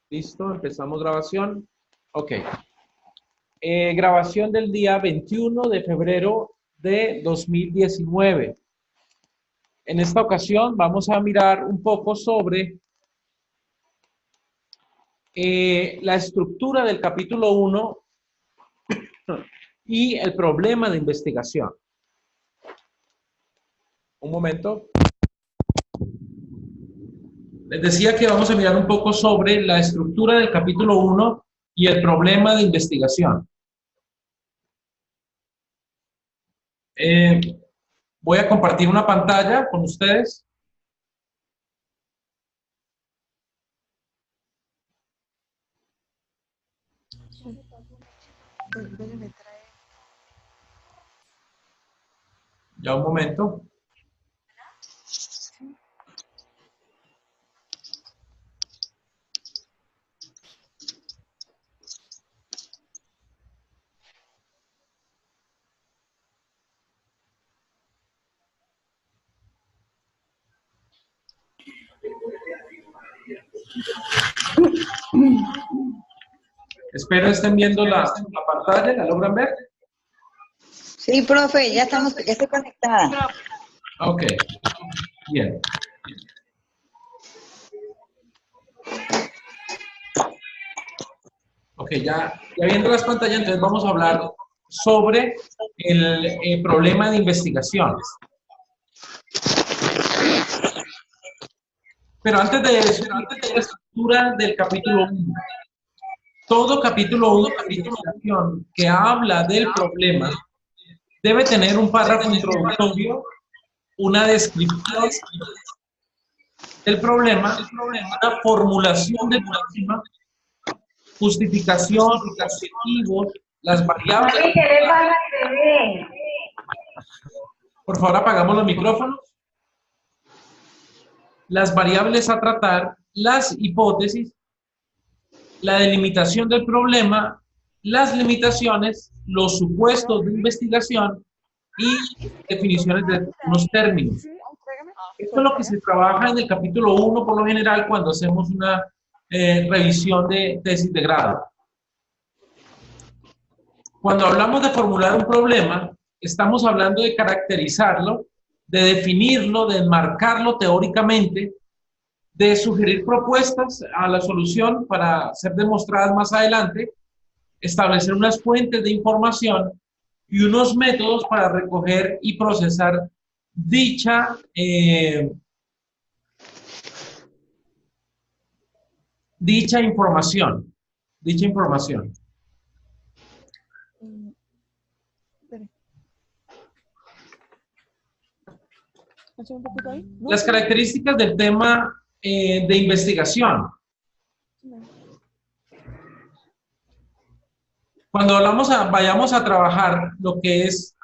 Listo, empezamos grabación. Ok. Grabación del día 21 de febrero de 2019. En esta ocasión vamos a mirar un poco sobre la estructura del capítulo 1 y el problema de investigación. Un momento. Les decía que vamos a mirar un poco sobre la estructura del capítulo 1 y el problema de investigación. Eh, Voy a compartir una pantalla con ustedes. Ya un momento. Espero estén viendo la pantalla. ¿La logran ver? Sí, profe, ya estoy conectada. Ok, bien. Ok, ya viendo las pantallas, entonces vamos a hablar sobre el problema de investigaciones. Pero antes de eso, la estructura del capítulo 1. Todo capítulo 1 de investigación que habla del problema debe tener un párrafo introductorio, una descripción del problema, una formulación del problema, justificación, objetivos, las variables. ¿Qué le pasa al bebé? Por favor, apagamos los micrófonos. Las variables a tratar, las hipótesis, la delimitación del problema, las limitaciones, los supuestos de investigación y definiciones de unos términos. Esto es lo que se trabaja en el capítulo 1 por lo general cuando hacemos una revisión de tesis de grado. Cuando hablamos de formular un problema, estamos hablando de caracterizarlo, de definirlo, de enmarcarlo teóricamente, de sugerir propuestas a la solución para ser demostradas más adelante, establecer unas fuentes de información y unos métodos para recoger y procesar dicha información. Las características del tema de investigación. Cuando vayamos a trabajar lo que es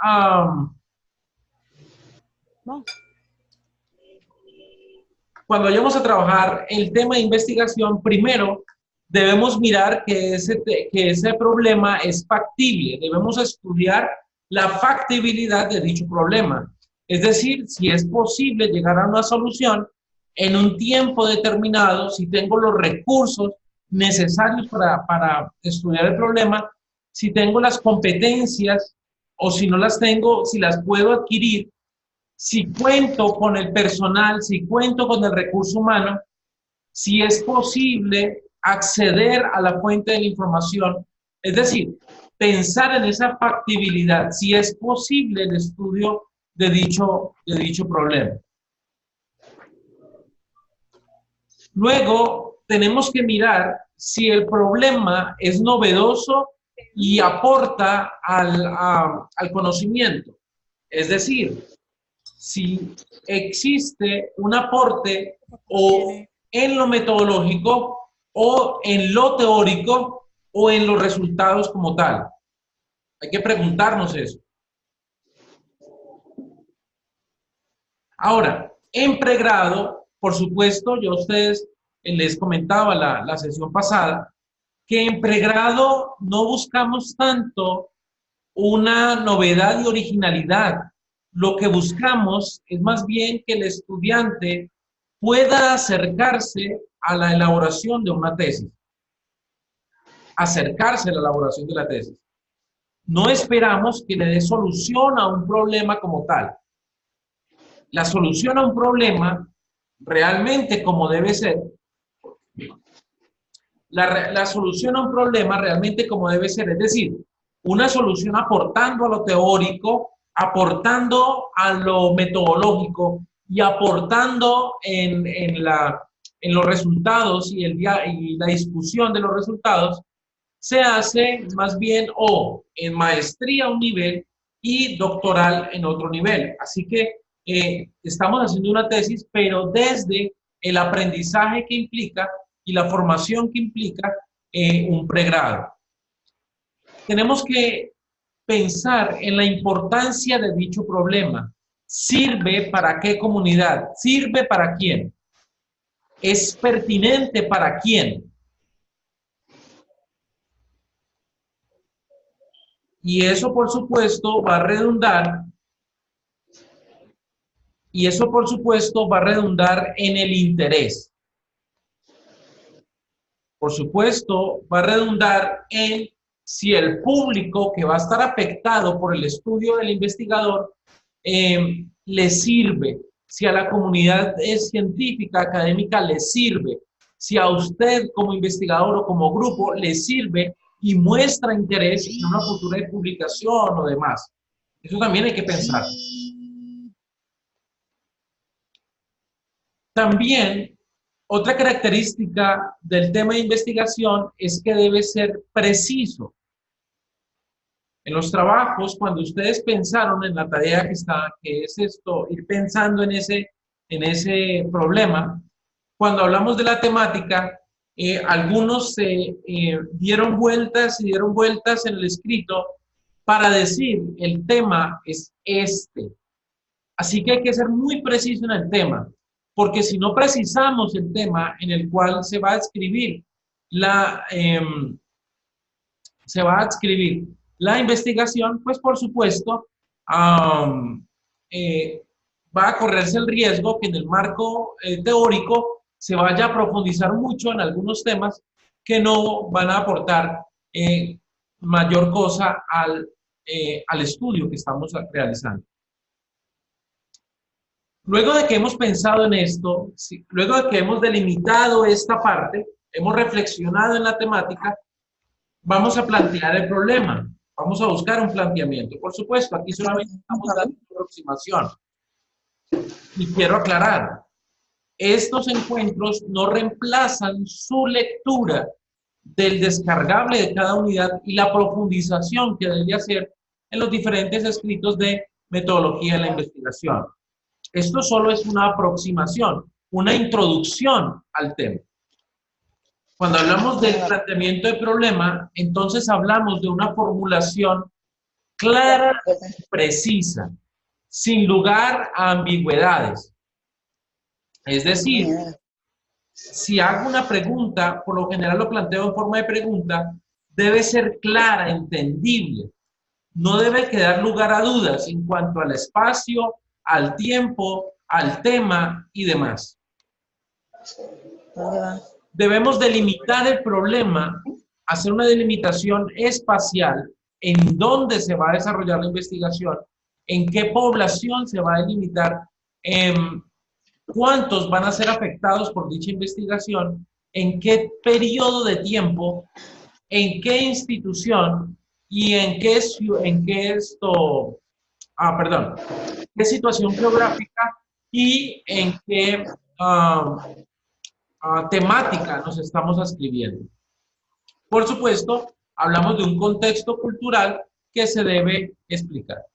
cuando vayamos a trabajar el tema de investigación, primero debemos mirar que ese problema es factible. Debemos estudiar la factibilidad de dicho problema. Es decir, si es posible llegar a una solución en un tiempo determinado, si tengo los recursos necesarios para estudiar el problema, si tengo las competencias o si no las tengo, si las puedo adquirir, si cuento con el personal, si cuento con el recurso humano, si es posible acceder a la fuente de la información, es decir, pensar en esa factibilidad, si es posible el estudio de dicho problema. Luego, tenemos que mirar si el problema es novedoso y aporta al conocimiento. Es decir, si existe un aporte o en lo metodológico o en lo teórico o en los resultados como tal. Hay que preguntarnos eso. Ahora, en pregrado, por supuesto, yo a ustedes les comentaba la sesión pasada, que en pregrado no buscamos tanto una novedad y originalidad. Lo que buscamos es más bien que el estudiante pueda acercarse a la elaboración de una tesis. acercarse a la elaboración de la tesis. No esperamos que le dé solución a un problema como tal. La solución a un problema realmente como debe ser, la solución a un problema realmente como debe ser, es decir, una solución aportando a lo teórico, aportando a lo metodológico y aportando en los resultados y la discusión de los resultados, se hace más bien o en maestría a un nivel y doctoral en otro nivel. Así que estamos haciendo una tesis, pero desde el aprendizaje que implica y la formación que implica un pregrado. Tenemos que pensar en la importancia de dicho problema. ¿Sirve para qué comunidad? ¿Sirve para quién? ¿Es pertinente para quién? Y eso, por supuesto, va a redundar, en el interés. Por supuesto, va a redundar en si el público que va a estar afectado por el estudio del investigador le sirve, si a la comunidad científica, académica le sirve, si a usted como investigador o como grupo le sirve y muestra interés en una futura publicación o demás. Eso también hay que pensar. También, otra característica del tema de investigación es que debe ser preciso. En los trabajos, cuando ustedes pensaron en la tarea que es esto, ir pensando en ese problema, cuando hablamos de la temática, algunos se dieron vueltas en el escrito para decir el tema es este. Así que hay que ser muy preciso en el tema, porque si no precisamos el tema en el cual se va a escribir la investigación, pues por supuesto va a correrse el riesgo que en el marco teórico se vaya a profundizar mucho en algunos temas que no van a aportar mayor cosa al estudio que estamos realizando. Luego de que hemos pensado en esto, luego de que hemos delimitado esta parte, hemos reflexionado en la temática, vamos a plantear el problema, vamos a buscar un planteamiento. Por supuesto, aquí solamente estamos dando una aproximación. Y quiero aclarar, estos encuentros no reemplazan su lectura del descargable de cada unidad y la profundización que debe hacer en los diferentes escritos de metodología de la investigación. Esto solo es una aproximación, una introducción al tema. Cuando hablamos del planteamiento de problema, entonces hablamos de una formulación clara y precisa, sin lugar a ambigüedades. Es decir, si hago una pregunta, por lo general lo planteo en forma de pregunta, debe ser clara, entendible. No debe quedar lugar a dudas en cuanto al espacio, al tiempo, al tema y demás. Debemos delimitar el problema, hacer una delimitación espacial en dónde se va a desarrollar la investigación, en qué población se va a delimitar, cuántos van a ser afectados por dicha investigación, en qué periodo de tiempo, en qué institución y en qué situación geográfica y en qué temática nos estamos escribiendo. Por supuesto, hablamos de un contexto cultural que se debe explicar.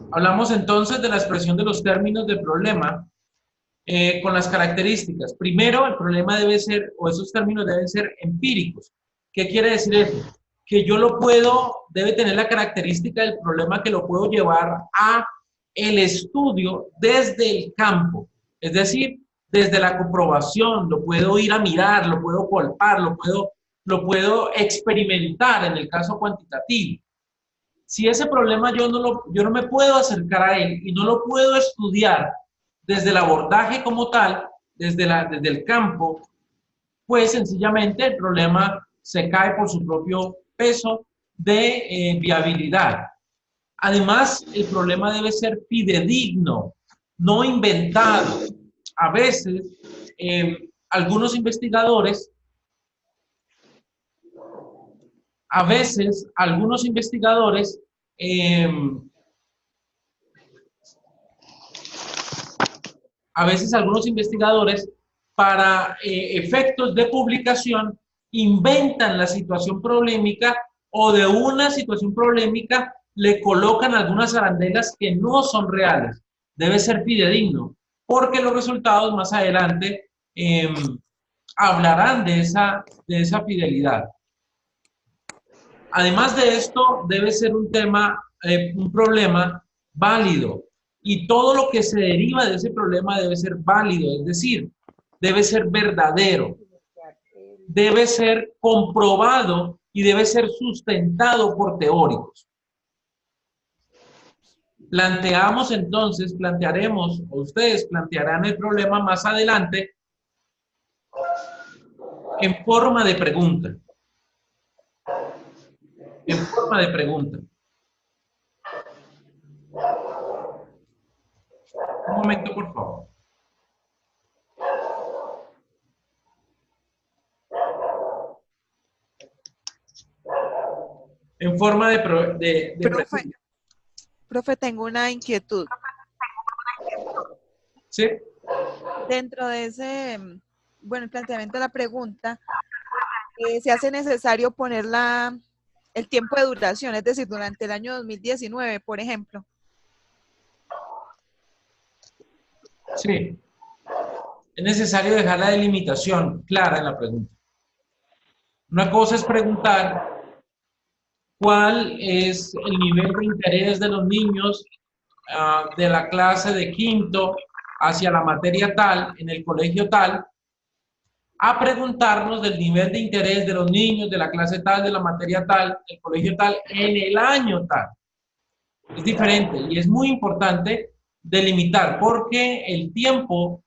Hablamos entonces de la expresión de los términos del problema con las características. Primero, el problema debe ser, o esos términos deben ser empíricos. ¿Qué quiere decir eso? Que yo debe tener la característica del problema que lo puedo llevar a el estudio desde el campo. Es decir, desde la comprobación, lo puedo ir a mirar, lo puedo palpar, lo puedo lo puedo experimentar en el caso cuantitativo. Si ese problema yo no me puedo acercar a él y no lo puedo estudiar desde el abordaje como tal, desde el campo, pues sencillamente el problema se cae por su propio peso de viabilidad. Además, el problema debe ser fidedigno, no inventado. A veces, algunos investigadores para efectos de publicación inventan la situación problemática o de una situación problemática le colocan algunas arandelas que no son reales. Debe ser fidedigno, porque los resultados más adelante hablarán de esa fidelidad. Además de esto, debe ser un problema válido, y todo lo que se deriva de ese problema debe ser válido, es decir, debe ser verdadero, debe ser comprobado y debe ser sustentado por teóricos. Plantearemos, o ustedes plantearán el problema más adelante en forma de pregunta. En forma de pregunta. Un momento, por favor. En forma de pregunta. Profe, tengo una inquietud. ¿Sí? Dentro de ese, el planteamiento de la pregunta, ¿se hace necesario poner el tiempo de duración, es decir, durante el año 2019, por ejemplo? Sí. Es necesario dejar la delimitación clara en la pregunta. Una cosa es preguntar cuál es el nivel de interés de los niños de la clase de quinto hacia la materia tal, en el colegio tal, a preguntarnos del nivel de interés de los niños de la clase tal, de la materia tal, del colegio tal, en el año tal. Es diferente y es muy importante delimitar porque el tiempo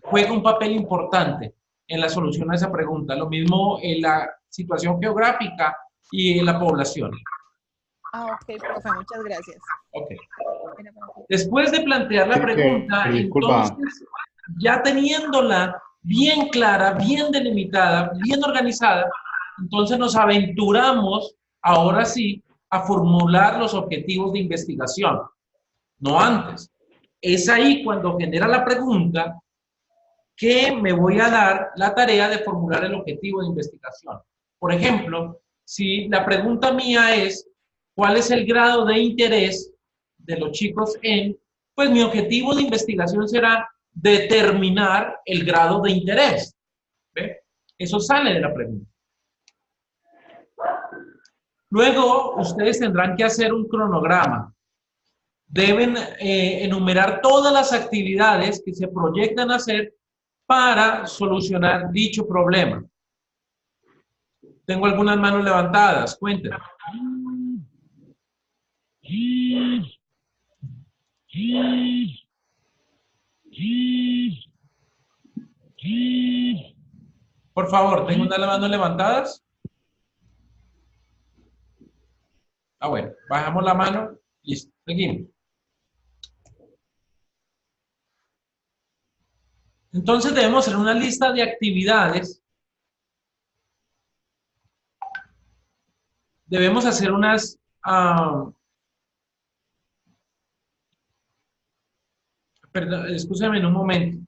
juega un papel importante en la solución a esa pregunta. Lo mismo en la situación geográfica y en la población. Ok, profe, muchas gracias. Ok. Después de plantear la pregunta, entonces, ya teniéndola bien clara, bien delimitada, bien organizada, entonces nos aventuramos, ahora sí, a formular los objetivos de investigación. No antes. Es ahí cuando genera la pregunta que me voy a dar la tarea de formular el objetivo de investigación. Por ejemplo, si la pregunta mía es, ¿cuál es el grado de interés de los chicos pues mi objetivo de investigación será determinar el grado de interés? ¿Ve? Eso sale de la pregunta. Luego, ustedes tendrán que hacer un cronograma. Deben enumerar todas las actividades que se proyectan hacer para solucionar dicho problema. Tengo algunas manos levantadas, cuéntenme. Por favor, ¿tengo unas manos levantadas? Bueno, bajamos la mano, listo, seguimos. Entonces debemos hacer una lista de actividades. Debemos hacer unas... perdón, escúchame en un momento.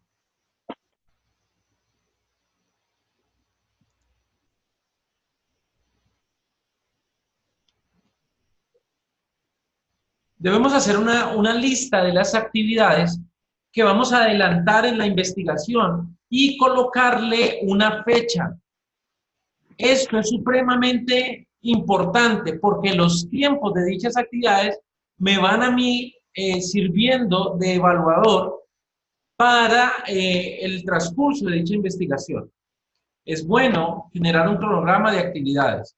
Debemos hacer una lista de las actividades que vamos a adelantar en la investigación y colocarle una fecha. Esto es supremamente importante porque los tiempos de dichas actividades me van a mí sirviendo de evaluador para el transcurso de dicha investigación. es bueno generar un cronograma de actividades.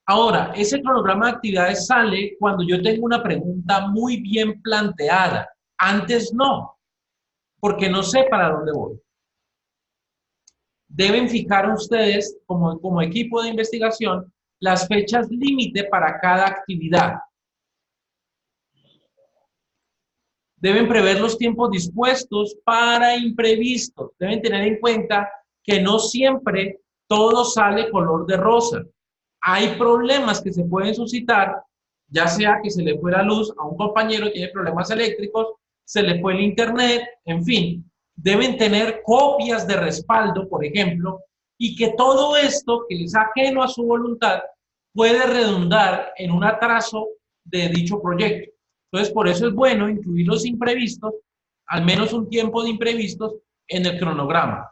Ahora, ese cronograma de actividades sale cuando yo tengo una pregunta muy bien planteada. Antes no, porque no sé para dónde voy. Deben fijar ustedes, como equipo de investigación, las fechas límite para cada actividad. Deben prever los tiempos dispuestos para imprevistos. Deben tener en cuenta que no siempre todo sale color de rosa. Hay problemas que se pueden suscitar, ya sea que se le fue la luz a un compañero, tiene problemas eléctricos, se le fue el internet, en fin. Deben tener copias de respaldo, por ejemplo, y que todo esto que es ajeno a su voluntad puede redundar en un atraso de dicho proyecto. Entonces, por eso es bueno incluir los imprevistos, al menos un tiempo de imprevistos, en el cronograma.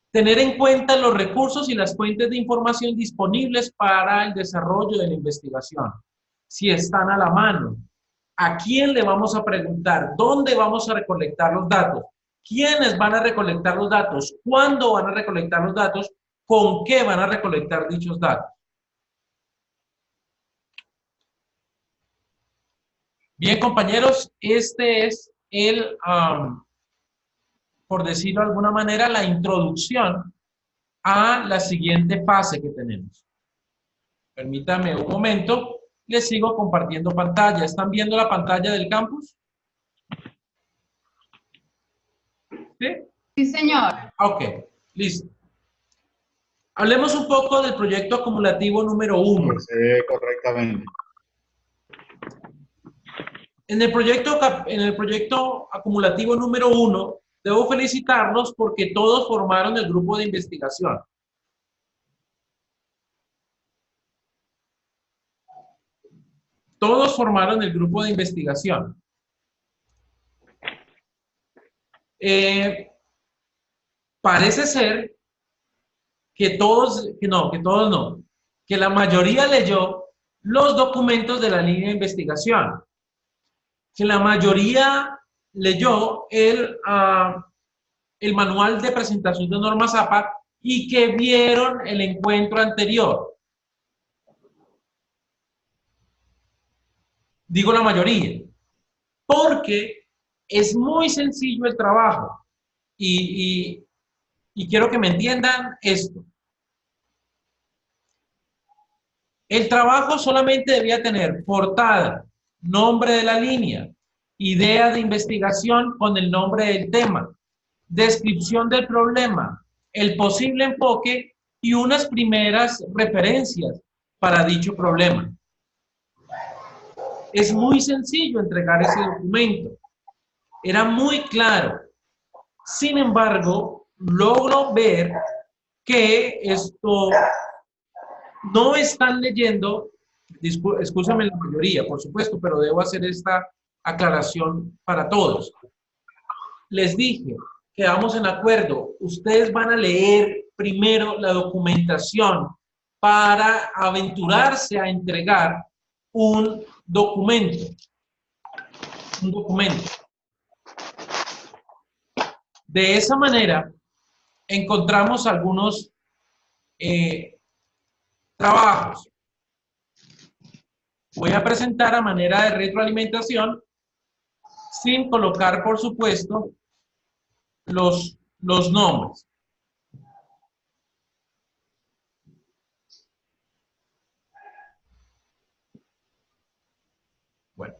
Tener en cuenta los recursos y las fuentes de información disponibles para el desarrollo de la investigación. Si están a la mano. ¿A quién le vamos a preguntar? ¿Dónde vamos a recolectar los datos? ¿Quiénes van a recolectar los datos? ¿Cuándo van a recolectar los datos? ¿Con qué van a recolectar dichos datos? Bien, compañeros, este es por decirlo de alguna manera, la introducción a la siguiente fase que tenemos. Permítame un momento, les sigo compartiendo pantalla. ¿Están viendo la pantalla del campus? ¿Sí? Sí, señor. Ok, listo. Hablemos un poco del proyecto acumulativo número 1. Se ve correctamente. En el proyecto acumulativo número 1, debo felicitarlos porque todos formaron el grupo de investigación. Todos formaron el grupo de investigación. Parece ser que que la mayoría leyó los documentos de la línea de investigación, que la mayoría leyó el manual de presentación de normas APA y que vieron el encuentro anterior. Digo la mayoría, porque es muy sencillo el trabajo y quiero que me entiendan esto. El trabajo solamente debía tener portada, nombre de la línea, idea de investigación con el nombre del tema, descripción del problema, el posible enfoque y unas primeras referencias para dicho problema. Es muy sencillo entregar ese documento. Era muy claro. Sin embargo, logro ver que esto no están leyendo, excúsame la mayoría, por supuesto, pero debo hacer esta aclaración para todos. Les dije, quedamos en acuerdo, ustedes van a leer primero la documentación para aventurarse a entregar un documento. Un documento. De esa manera, encontramos algunos trabajos. Voy a presentar a manera de retroalimentación, sin colocar, por supuesto, los nombres. Bueno,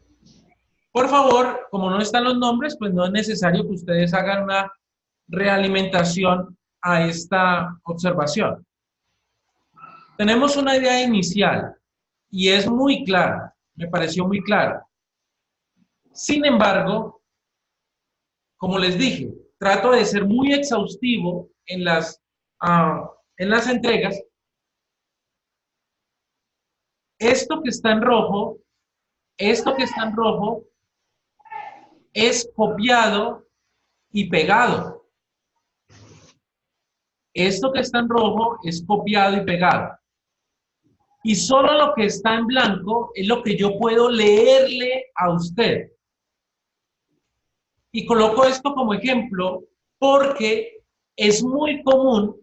por favor, como no están los nombres, pues no es necesario que ustedes hagan una realimentación a esta observación. Tenemos una idea inicial y es muy clara, me pareció muy clara. Sin embargo, como les dije, trato de ser muy exhaustivo en las entregas. Esto que está en rojo es copiado y pegado. Esto que está en rojo es copiado y pegado. Y solo lo que está en blanco es lo que yo puedo leerle a usted. Y coloco esto como ejemplo porque es muy común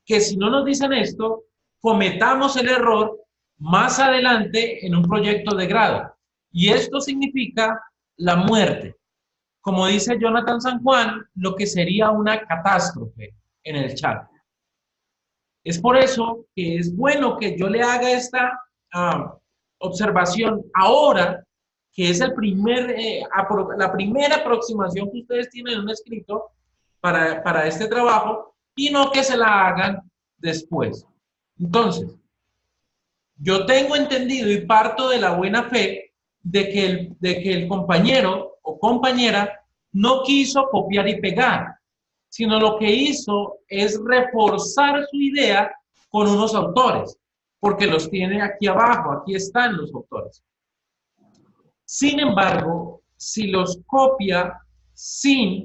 que si no nos dicen esto, cometamos el error más adelante en un proyecto de grado. Y esto significa la muerte. Como dice Jonathan San Juan, lo que sería una catástrofe en el chat. Es por eso que es bueno que yo le haga esta observación ahora, que es la primera aproximación que ustedes tienen en un escrito para este trabajo, y no que se la hagan después. Entonces, yo tengo entendido y parto de la buena fe de que el compañero o compañera no quiso copiar y pegar, sino lo que hizo es reforzar su idea con unos autores, porque los tiene aquí abajo, aquí están los autores. Sin embargo, si los copia sin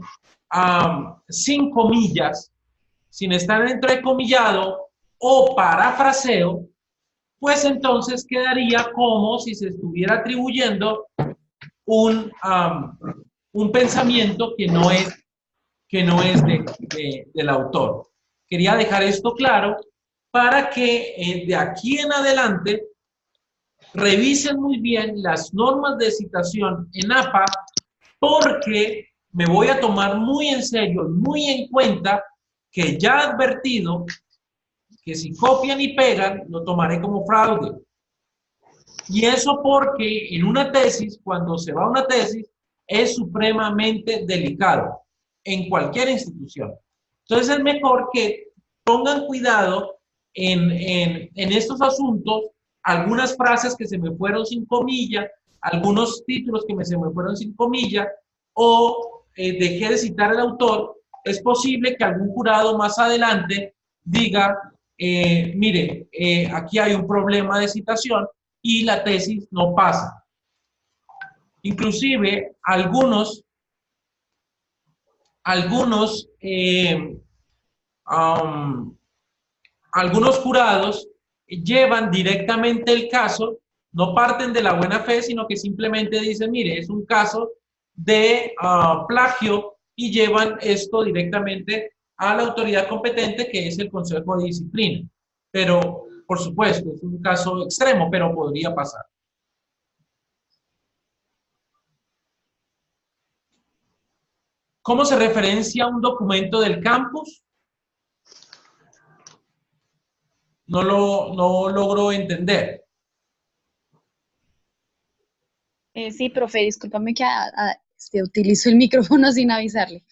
comillas, sin estar entrecomillado o parafraseo, pues entonces quedaría como si se estuviera atribuyendo un pensamiento que no es del autor. Quería dejar esto claro para que de aquí en adelante revisen muy bien las normas de citación en APA, porque me voy a tomar muy en serio, muy en cuenta que ya he advertido que si copian y pegan, lo tomaré como fraude. Y eso porque en una tesis, cuando se va a una tesis, es supremamente delicado en cualquier institución. Entonces es mejor que pongan cuidado en estos asuntos, algunas frases que se me fueron sin comilla, algunos títulos que se me fueron sin comilla, o dejé de citar al autor. Es posible que algún jurado más adelante diga, mire, aquí hay un problema de citación y la tesis no pasa. Inclusive algunos jurados llevan directamente el caso, no parten de la buena fe, sino que simplemente dicen, mire, es un caso de plagio, y llevan esto directamente a la autoridad competente, que es el Consejo de Disciplina. Pero, por supuesto, es un caso extremo, pero podría pasar. ¿Cómo se referencia un documento del campus? No logro entender. Sí, profe, discúlpame que utilizo el micrófono sin avisarle.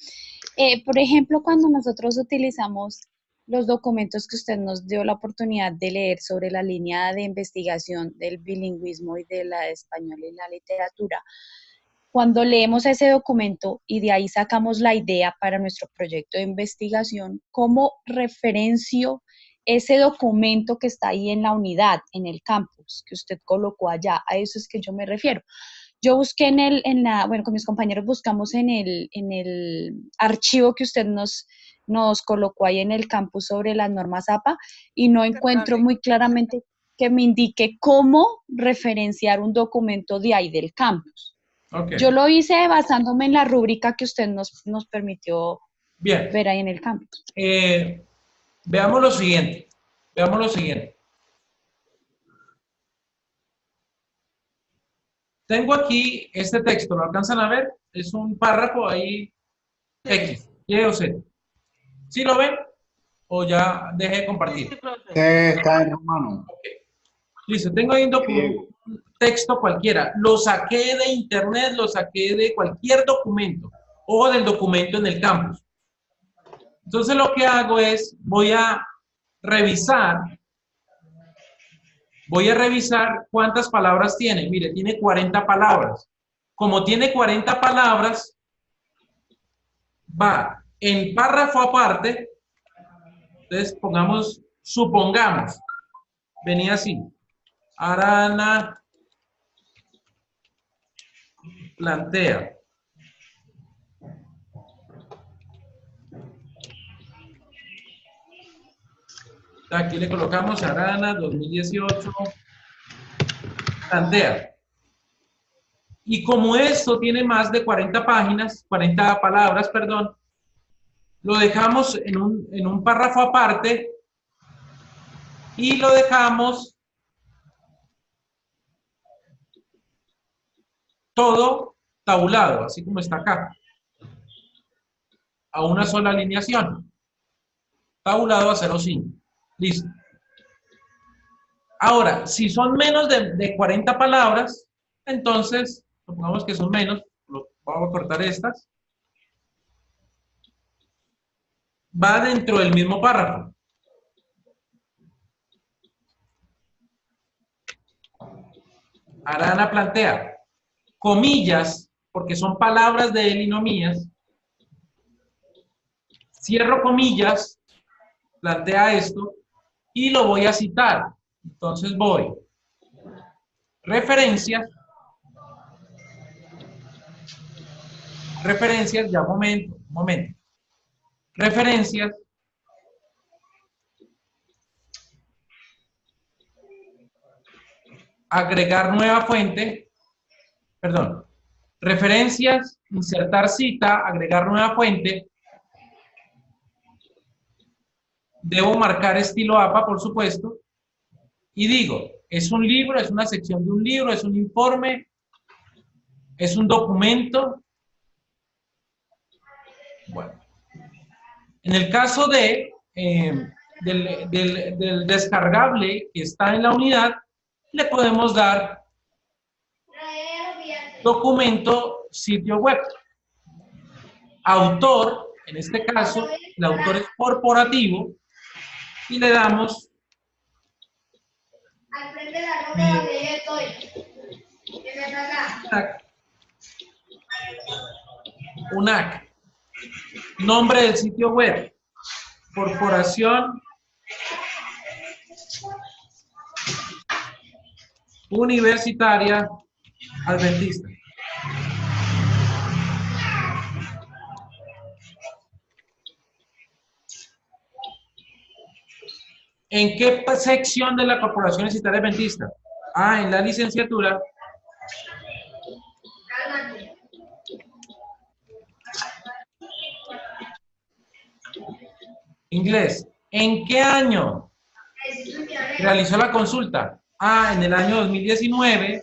Por ejemplo, cuando nosotros utilizamos los documentos que usted nos dio la oportunidad de leer sobre la línea de investigación del bilingüismo y de la español y la literatura, cuando leemos ese documento y de ahí sacamos la idea para nuestro proyecto de investigación, ¿cómo referencio ese documento que está ahí en la unidad, en el campus, que usted colocó allá? A eso es que yo me refiero. Yo busqué bueno, con mis compañeros buscamos en el archivo que usted nos colocó ahí en el campus sobre las normas APA, y no encuentro muy claramente que me indique cómo referenciar un documento de ahí del campus. Okay. Yo lo hice basándome en la rúbrica que usted nos permitió ver ahí en el campus. Veamos lo siguiente. Tengo aquí este texto, ¿lo alcanzan a ver? Es un párrafo ahí X, Y o Z. ¿Sí lo ven? ¿O ya dejé de compartir? Está en romano. Okay. Listo, tengo ahí un texto cualquiera. Lo saqué de internet, lo saqué de cualquier documento o del documento en el campus. Entonces lo que hago es, voy a revisar cuántas palabras tiene. Mire, tiene 40 palabras. Como tiene 40 palabras, va en párrafo aparte. Entonces supongamos, venía así. Arana plantea. Aquí le colocamos Arana 2018 plantea. Y como esto tiene más de 40 páginas, 40 palabras, perdón, lo dejamos en un párrafo aparte y lo dejamos todo tabulado, así como está acá, a una sola alineación, tabulado a 0,5. Listo. Ahora, si son menos de 40 palabras, entonces, supongamos que son menos, vamos a cortar estas, va dentro del mismo párrafo. Arana plantea, comillas, porque son palabras de él y no mías. Cierro comillas, plantea esto, y lo voy a citar. Entonces voy, referencias, ya, momento, referencias, agregar nueva fuente, perdón, referencias, insertar cita, agregar nueva fuente, debo marcar estilo APA, por supuesto, y digo, es un libro, es una sección de un libro, es un informe, es un documento. Bueno, en el caso del descargable que está en la unidad, le podemos dar documento, sitio web. Autor, en este caso, el autor es corporativo, y le damos UNAC. Nombre del sitio web, Corporación Universitaria Adventista. ¿En qué sección de la Corporación Universitaria Adventista? Ah, en la licenciatura. Inglés. ¿En qué año realizó la consulta? Ah, en el año 2019,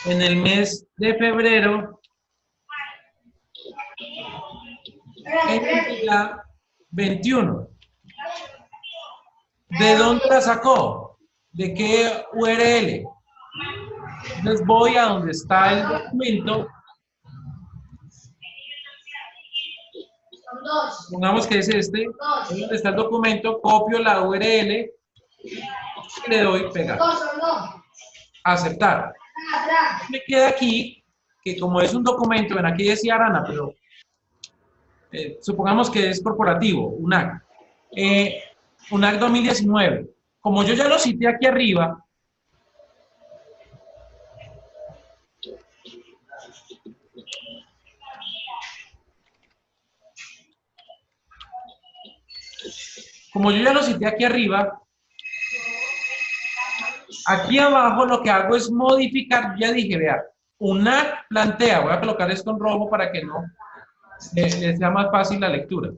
en el mes de febrero, en el día 21. ¿De dónde la sacó? ¿De qué URL? Entonces voy a donde está el documento. Pongamos que es este. Donde está el documento, copio la URL y le doy pegar. Aceptar. Me queda aquí que como es un documento, ven, aquí decía Arana, pero supongamos que es corporativo, UNAC. UNAC 2019. Como yo ya lo cité aquí arriba, aquí abajo lo que hago es modificar, ya dije, vea, UNAC plantea, voy a colocar esto en rojo para que no les sea más fácil la lectura.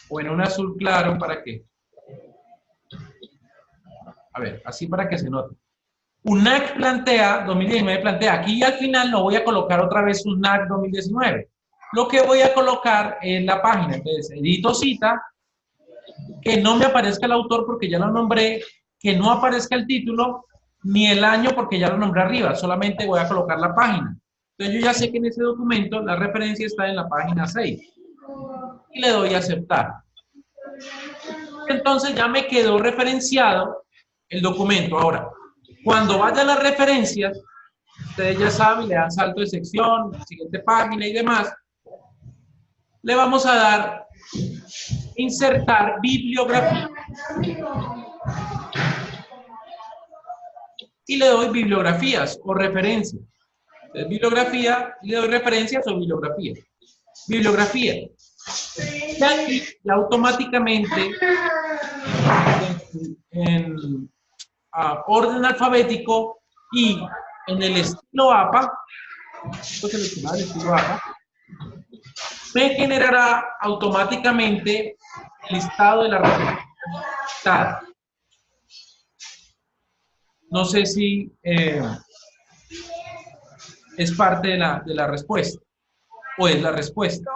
O en un azul claro para que, a ver, así para que se note. UNAC plantea, 2019 plantea, aquí al final no voy a colocar otra vez UNAC 2019. Lo que voy a colocar en la página, entonces edito cita, que no me aparezca el autor porque ya lo nombré, que no aparezca el título, ni el año porque ya lo nombré arriba, solamente voy a colocar la página. Entonces yo ya sé que en ese documento la referencia está en la página 6. Y le doy a aceptar. Entonces ya me quedó referenciado el documento. Ahora, cuando vaya a las referencias, ustedes ya saben, le dan salto de sección, siguiente página y demás, le vamos a dar insertar bibliografía. Y le doy bibliografías o referencias. Entonces, bibliografía, le doy referencias o bibliografía. Bibliografía. Y aquí ya automáticamente en orden alfabético y en el estilo APA Puedo seleccionar el estilo APA. Me generará automáticamente el listado de las referencias citadas. No sé si es parte de la respuesta o es la respuesta.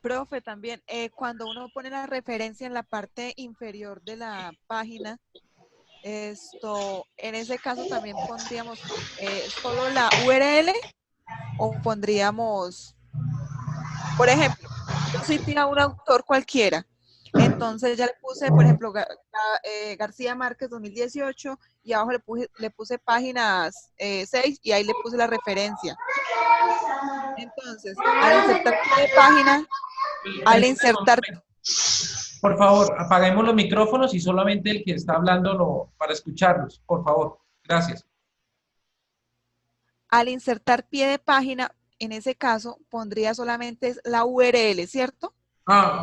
Profe, también cuando uno pone la referencia en la parte inferior de la página, en ese caso también pondríamos solo la URL o pondríamos, por ejemplo, yo cité a un autor cualquiera, entonces ya le puse, por ejemplo, García Márquez 2018 y abajo le puse páginas 6 y ahí le puse la referencia. Entonces, al insertar pie de página, Por favor, apaguemos los micrófonos y solamente el que está hablando para escucharlos, por favor. Gracias. Al insertar pie de página, en ese caso, pondría solamente la URL, ¿cierto?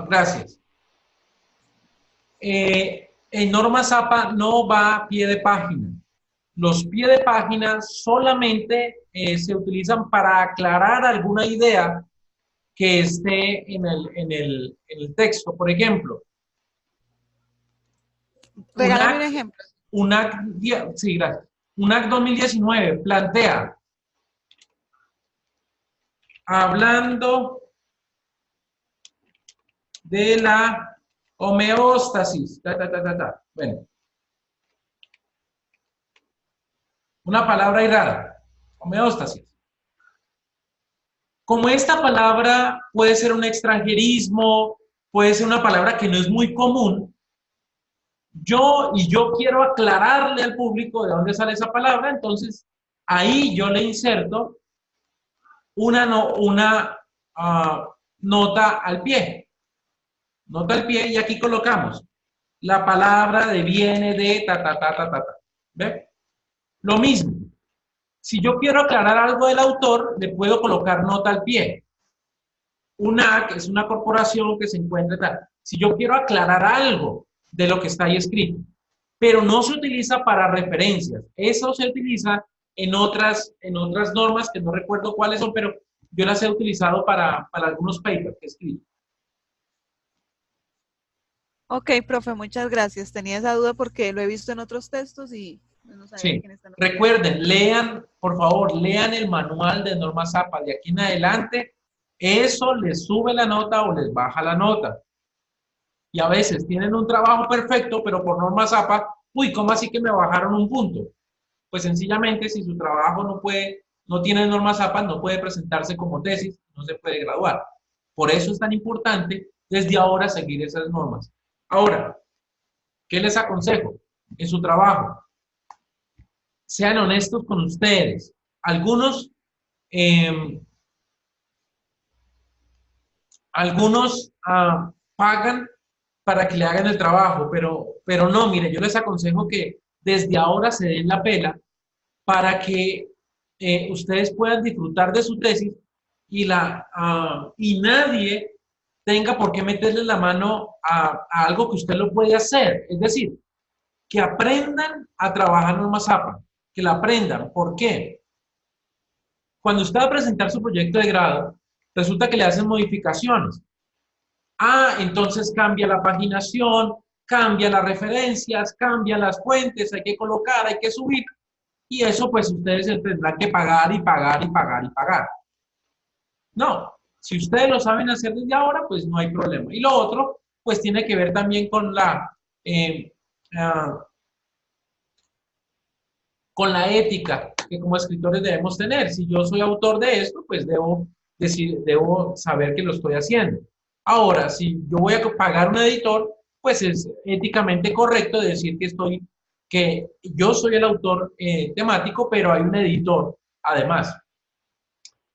Gracias. En normas APA no va a pie de página. Los pie de página solamente se utilizan para aclarar alguna idea que esté en el texto. Por ejemplo, regálame un ejemplo. Sí, gracias. UNAC 2019 plantea, hablando de la homeostasis. Bueno, una palabra ahí rara, homeostasis. Como esta palabra puede ser un extranjerismo, puede ser una palabra que no es muy común, yo quiero aclararle al público de dónde sale esa palabra, entonces ahí yo le inserto una nota al pie. Nota al pie y aquí colocamos la palabra deviene de ¿Ve? Lo mismo. Si yo quiero aclarar algo del autor, le puedo colocar nota al pie. UNAC es una corporación que se encuentra tal. Si yo quiero aclarar algo de lo que está ahí escrito, pero no se utiliza para referencias. Eso se utiliza en otras normas que no recuerdo cuáles son, pero yo las he utilizado para algunos papers que he escrito. Ok, profe, muchas gracias. Tenía esa duda porque lo he visto en otros textos y no sabía quién está. Recuerden, lean, por favor, lean el manual de normas APA. De aquí en adelante, eso les sube la nota o les baja la nota. Y a veces tienen un trabajo perfecto, pero por normas APA, uy, ¿cómo así que me bajaron un punto? Pues sencillamente, si su trabajo no tiene normas APA, no puede presentarse como tesis, no se puede graduar. Por eso es tan importante desde ahora seguir esas normas. Ahora, ¿qué les aconsejo? En su trabajo, sean honestos con ustedes. Algunos pagan para que le hagan el trabajo, pero no, mire, yo les aconsejo que desde ahora se den la pela para que ustedes puedan disfrutar de su tesis y nadie tenga por qué meterle la mano a algo que usted lo puede hacer. Es decir, que aprendan a trabajar normas APA, que la aprendan. ¿Por qué? Cuando usted va a presentar su proyecto de grado, resulta que le hacen modificaciones. Entonces cambia la paginación, cambia las referencias, cambian las fuentes, hay que colocar, hay que subir, y eso pues ustedes tendrán que pagar y pagar y pagar y pagar. No, si ustedes lo saben hacer desde ahora, pues no hay problema. Y lo otro, pues tiene que ver también con la ética que como escritores debemos tener. Si yo soy autor de esto, pues debo saber que lo estoy haciendo. Ahora, si yo voy a pagar un editor, pues es éticamente correcto decir que yo soy el autor temático, pero hay un editor además.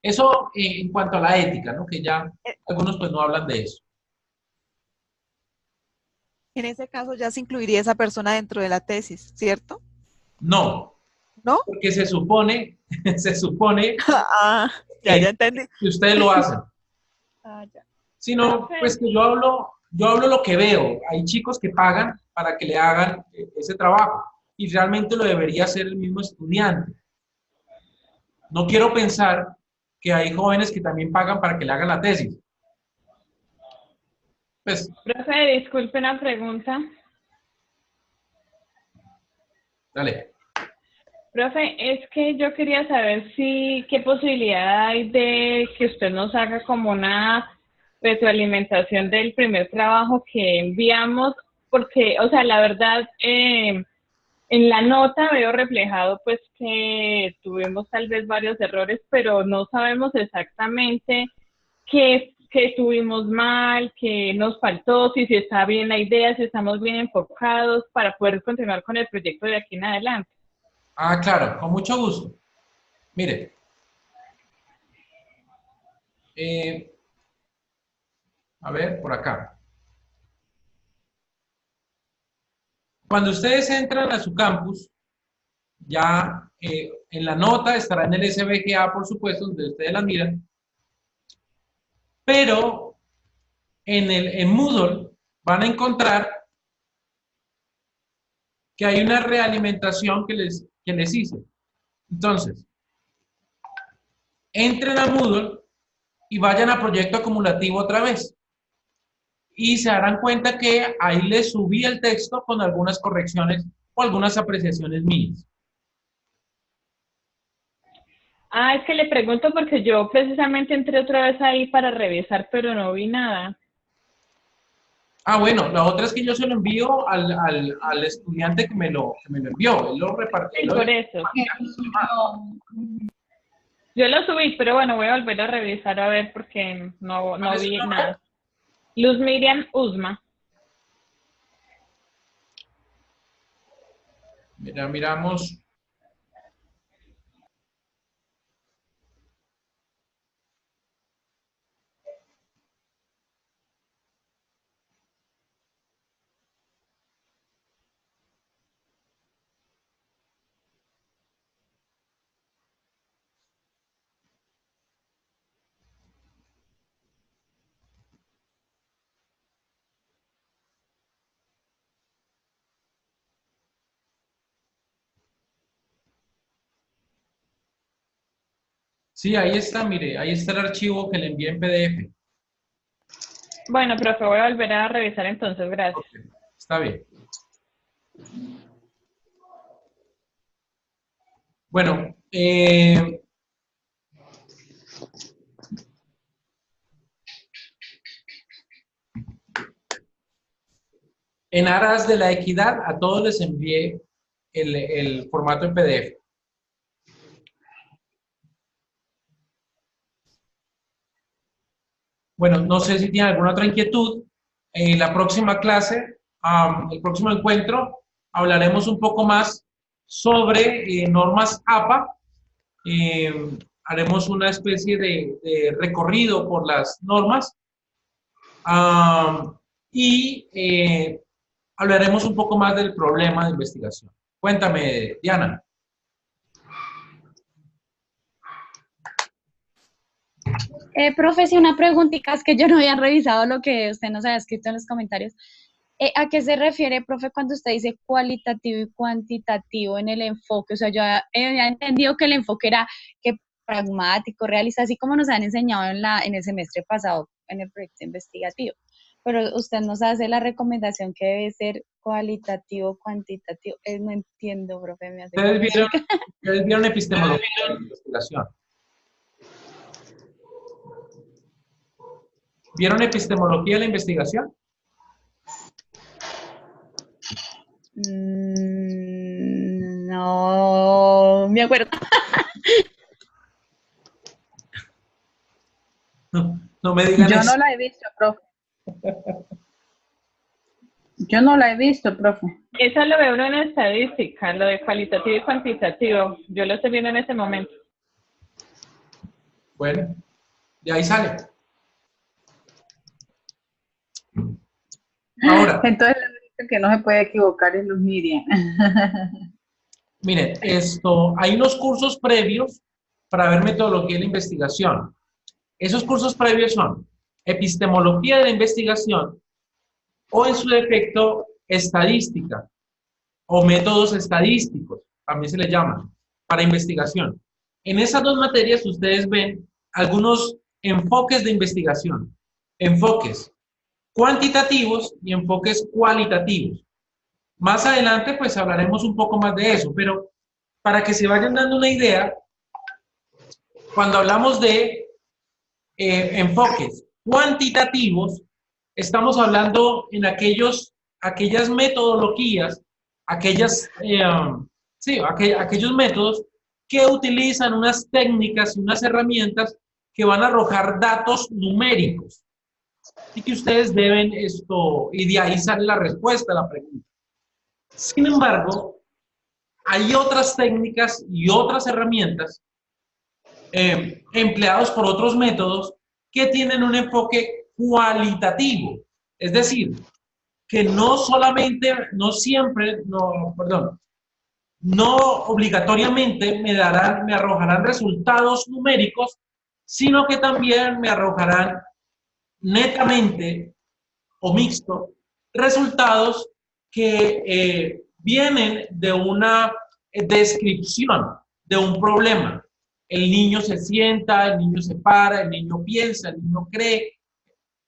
Eso en cuanto a la ética, ¿no? Que ya algunos pues no hablan de eso. En ese caso ya se incluiría esa persona dentro de la tesis, ¿cierto? No. ¿No? Porque se supone ya entendí. Que ustedes lo hacen. Ya. Sino, pues que yo hablo lo que veo. Hay chicos que pagan para que le hagan ese trabajo y realmente lo debería hacer el mismo estudiante. No quiero pensar que hay jóvenes que también pagan para que le hagan la tesis. Pues, Profe, disculpe una pregunta. dale. Profe, es que yo quería saber qué posibilidad hay de que usted nos haga como una retroalimentación del primer trabajo que enviamos, porque, o sea, la verdad, en la nota veo reflejado pues que tuvimos tal vez varios errores, pero no sabemos exactamente qué tuvimos mal, qué nos faltó, si está bien la idea, si estamos bien enfocados para poder continuar con el proyecto de aquí en adelante. Ah, claro, con mucho gusto. Mire, a ver, por acá. Cuando ustedes entran a su campus, ya en la nota estará en el SVGA, por supuesto, donde ustedes la miran, pero en Moodle van a encontrar que hay una realimentación que les hice. Entonces, entren a Moodle y vayan a proyecto acumulativo otra vez. Y se darán cuenta que ahí les subí el texto con algunas correcciones o algunas apreciaciones mías. Ah, es que le pregunto porque yo precisamente entré otra vez ahí para revisar, pero no vi nada. Ah, bueno, la otra es que yo se lo envío al estudiante que me lo envió. Él lo repartió. Sí, por eso. Yo lo subí, pero bueno, voy a volver a revisar a ver porque no vi nada. Luz Miriam Usma. Mira, miramos. Sí, ahí está, mire, ahí está el archivo que le envié en PDF. Bueno, profe, voy a volver a revisar entonces, gracias. Ok, está bien. Bueno, en aras de la equidad, a todos les envié el formato en PDF. Bueno, no sé si tienen alguna otra inquietud. En la próxima clase, el próximo encuentro, hablaremos un poco más sobre normas APA. Haremos una especie de recorrido por las normas y hablaremos un poco más del problema de investigación. Cuéntame, Diana. Profe, sí, una preguntita, es que yo no había revisado lo que usted nos había escrito en los comentarios. ¿A qué se refiere, profe, cuando usted dice cualitativo y cuantitativo en el enfoque? O sea, yo había entendido que el enfoque era que pragmático, realista, así como nos han enseñado en el semestre pasado en el proyecto investigativo. Pero usted nos hace la recomendación que debe ser cualitativo, cuantitativo. No entiendo, profe, me hace ¿Ustedes vieron epistemología de la investigación? ¿Vieron epistemología de la investigación? No me acuerdo. No me digan Yo eso. no la he visto, profe. Yo no la he visto, profe. Eso lo veo en estadística, lo de cualitativo y cuantitativo. Yo lo estoy viendo en ese momento. Bueno, de ahí sale. Ahora, Entonces la única que no se puede equivocar es Luz Miriam. miren, hay unos cursos previos para ver metodología de la investigación. Esos cursos previos son epistemología de la investigación o en su defecto estadística o métodos estadísticos, también se le llama, para investigación. En esas dos materias ustedes ven algunos enfoques de investigación, enfoques cuantitativos y enfoques cualitativos. Más adelante, pues hablaremos un poco más de eso, pero para que se vayan dando una idea, cuando hablamos de enfoques cuantitativos, estamos hablando en aquellas metodologías, aquellos métodos que utilizan unas técnicas y unas herramientas que van a arrojar datos numéricos y que ustedes deben y de ahí sale la respuesta a la pregunta. Sin embargo, hay otras técnicas y otras herramientas empleados por otros métodos que tienen un enfoque cualitativo, es decir, que no obligatoriamente me arrojarán resultados numéricos, sino que también me arrojarán netamente o mixto resultados que vienen de una descripción de un problema. El niño se sienta, el niño se para, el niño piensa, el niño cree.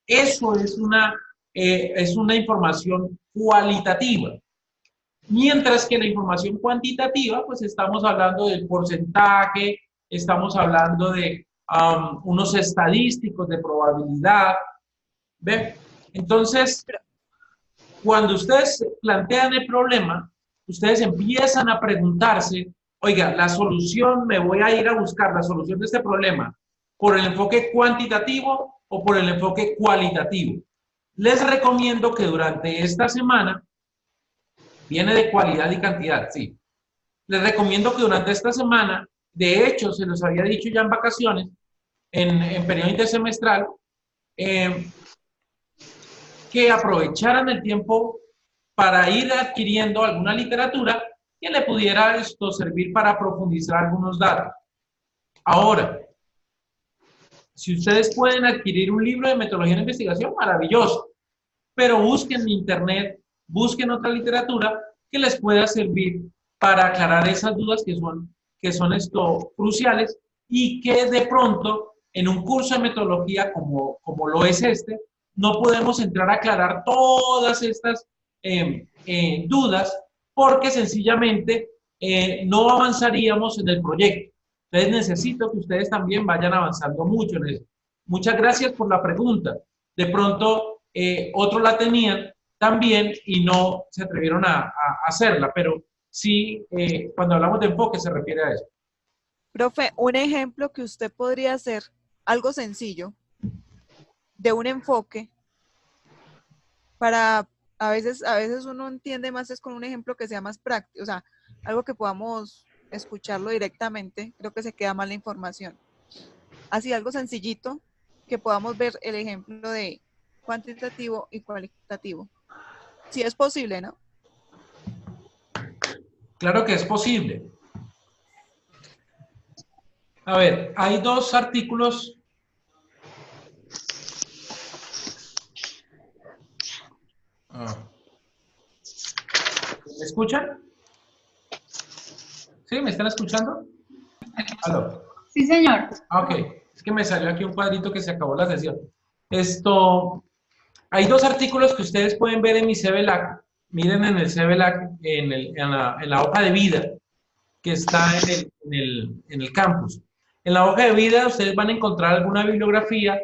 Eso es una información cualitativa. Mientras que la información cuantitativa, pues estamos hablando del porcentaje, estamos hablando de unos estadísticos de probabilidad. ¿Ve? Entonces, cuando ustedes plantean el problema, ustedes empiezan a preguntarse, oiga, me voy a ir a buscar la solución de este problema por el enfoque cuantitativo o por el enfoque cualitativo. Les recomiendo que durante esta semana, viene de cualidad y cantidad, sí. Les recomiendo que durante esta semana, de hecho, se los había dicho ya en vacaciones, en periodo intersemestral, que aprovecharan el tiempo para ir adquiriendo alguna literatura que le pudiera servir para profundizar algunos datos. Ahora, si ustedes pueden adquirir un libro de metodología de investigación, maravilloso, pero busquen en internet, busquen otra literatura que les pueda servir para aclarar esas dudas que son cruciales y que de pronto en un curso de metodología como lo es no podemos entrar a aclarar todas estas dudas porque sencillamente no avanzaríamos en el proyecto. Entonces necesito que ustedes también vayan avanzando mucho en eso. Muchas gracias por la pregunta. De pronto otros la tenían también y no se atrevieron a hacerla, pero sí, cuando hablamos de enfoque se refiere a eso. Profe, un ejemplo que usted podría hacer, algo sencillo, de un enfoque para, a veces uno entiende más es con un ejemplo que sea más práctico, o sea, algo que podamos escucharlo directamente, creo que se queda mal la información. Así, algo sencillito, que podamos ver el ejemplo de cuantitativo y cualitativo. Si es posible, ¿no? Claro que es posible. A ver, hay dos artículos. ¿Me escuchan? ¿Sí? ¿Me están escuchando? ¿Aló? Sí, señor. Ok, es que me salió aquí un cuadrito que se acabó la sesión. Hay dos artículos que ustedes pueden ver en mi CVLAC. Miren en el CVLAC, en la hoja de vida que está en el campus. En la hoja de vida ustedes van a encontrar alguna bibliografía,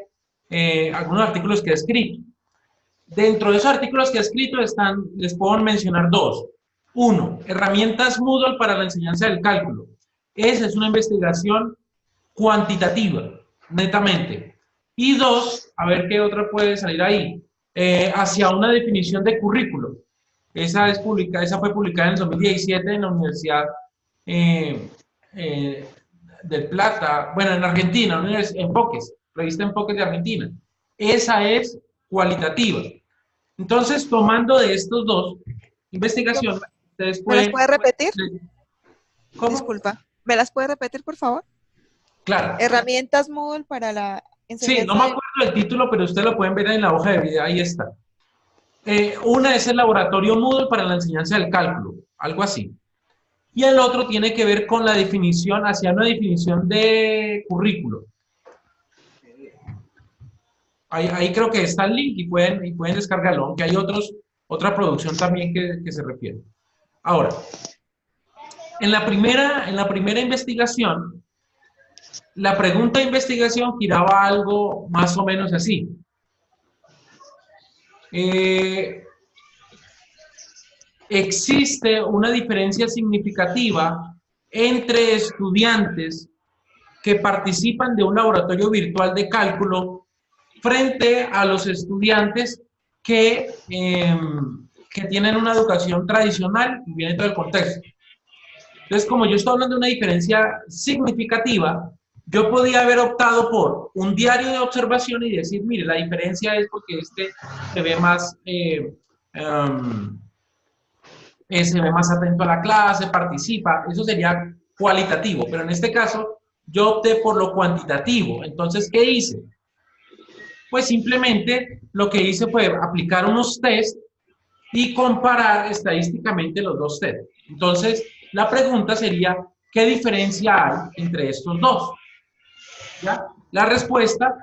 algunos artículos que he escrito. Dentro de esos artículos que he escrito les puedo mencionar dos. Uno, herramientas Moodle para la enseñanza del cálculo. Esa es una investigación cuantitativa, netamente. Y dos, a ver qué otra puede salir ahí, hacia una definición de currículo. Esa fue publicada en el 2017 en la Universidad del Plata, bueno, en Argentina, Enfoques, revista Enfoques de Argentina. Esa es cualitativa. Entonces, tomando de estos dos investigaciones, ustedes pueden... ¿Me las puede repetir? ¿Cómo? Disculpa. ¿Me las puede repetir, por favor? Claro. Herramientas Moodle para la enseñanza. Sí, no me acuerdo del título, pero ustedes lo pueden ver en la hoja de vida, ahí está. Una es el laboratorio Moodle para la enseñanza del cálculo, algo así. Y el otro tiene que ver con la definición, hacia una definición de currículo. Ahí creo que está el link y pueden descargarlo, aunque hay otra producción también que se refiere. Ahora, en la primera investigación, la pregunta de investigación giraba algo más o menos así. Existe una diferencia significativa entre estudiantes que participan de un laboratorio virtual de cálculo frente a los estudiantes que tienen una educación tradicional y viene todo el contexto. Entonces, como yo estoy hablando de una diferencia significativa, yo podía haber optado por un diario de observación y decir, mire, la diferencia es porque este se ve más, se ve más atento a la clase, participa, eso sería cualitativo, pero en este caso yo opté por lo cuantitativo. Entonces, ¿qué hice? Pues simplemente lo que hice fue aplicar unos test y comparar estadísticamente los dos test. Entonces, la pregunta sería, ¿qué diferencia hay entre estos dos? ¿Ya? La respuesta,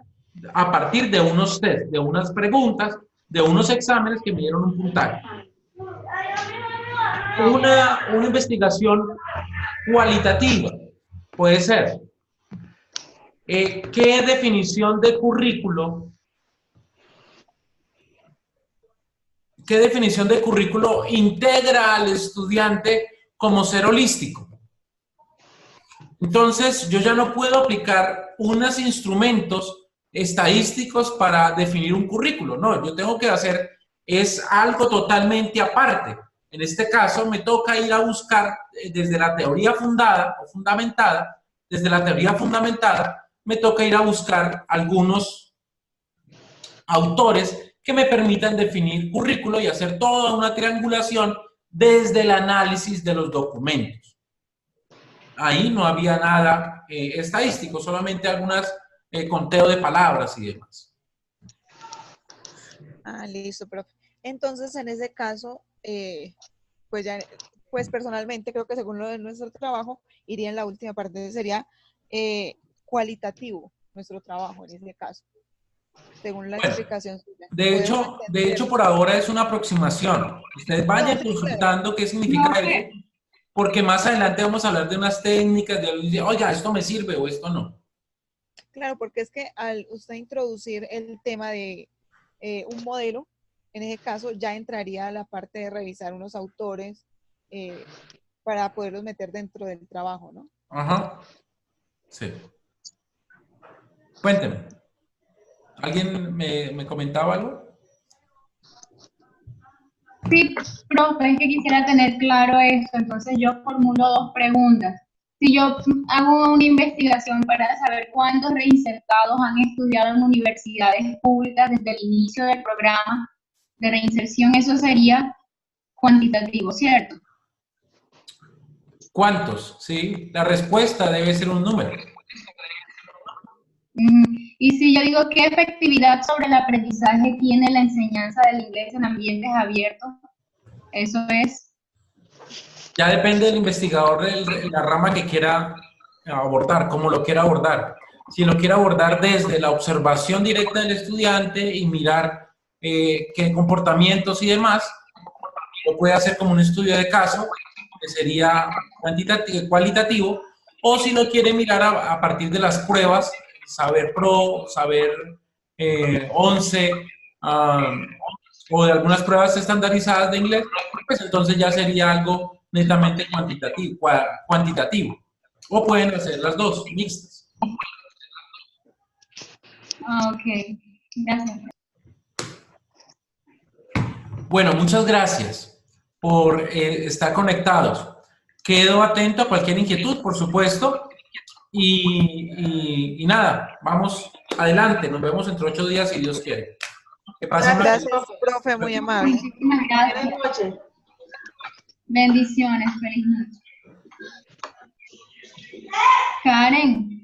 a partir de unos test, de unas preguntas, de unos exámenes que me dieron un puntaje. Una investigación cualitativa puede ser, ¿qué definición de currículo integra al estudiante como ser holístico? Entonces, yo ya no puedo aplicar unos instrumentos estadísticos para definir un currículo. No, yo tengo que hacer algo totalmente aparte. En este caso, me toca ir a buscar desde la teoría fundada o fundamentada, desde la teoría fundamentada, me toca ir a buscar algunos autores que me permitan definir currículo y hacer toda una triangulación desde el análisis de los documentos. Ahí no había nada estadístico, solamente algunas conteo de palabras y demás. Ah, listo, profe. Entonces, en ese caso, pues personalmente creo que según lo de nuestro trabajo, iría en la última parte, sería cualitativo nuestro trabajo en ese caso, según la explicación suya. De hecho, por ahora es una aproximación. Ustedes vayan consultando qué significa eso, porque más adelante vamos a hablar de unas técnicas, oiga, esto me sirve o esto no. Claro, porque es que al usted introducir el tema de un modelo, en ese caso ya entraría a la parte de revisar unos autores para poderlos meter dentro del trabajo, ¿no? Ajá. Sí. Cuénteme. ¿Alguien me comentaba algo? Sí, profe, es que quisiera tener claro esto, entonces yo formulo dos preguntas. Si yo hago una investigación para saber cuántos reinsertados han estudiado en universidades públicas desde el inicio del programa de reinserción, eso sería cuantitativo, ¿cierto? ¿Cuántos? Sí, la respuesta debe ser un número. Y si yo digo, ¿qué efectividad sobre el aprendizaje tiene la enseñanza del inglés en ambientes abiertos? Eso es. Ya depende del investigador de la rama que quiera abordar, cómo lo quiera abordar. Si lo quiere abordar desde la observación directa del estudiante y mirar qué comportamientos y demás, lo puede hacer como un estudio de caso, que sería cualitativo, o si lo quiere mirar a partir de las pruebas, Saber Pro, Saber 11, o de algunas pruebas estandarizadas de inglés, pues entonces ya sería algo netamente cuantitativo. O pueden hacer las dos, mixtas. Ok, gracias. Bueno, muchas gracias por estar conectados. Quedo atento a cualquier inquietud, por supuesto. Y nada, vamos adelante. Nos vemos entre 8 días si Dios quiere. Que pasen. Gracias, profe, muy amable. Muchísimas gracias. Buenas noches. Bendiciones, feliz noche. Karen.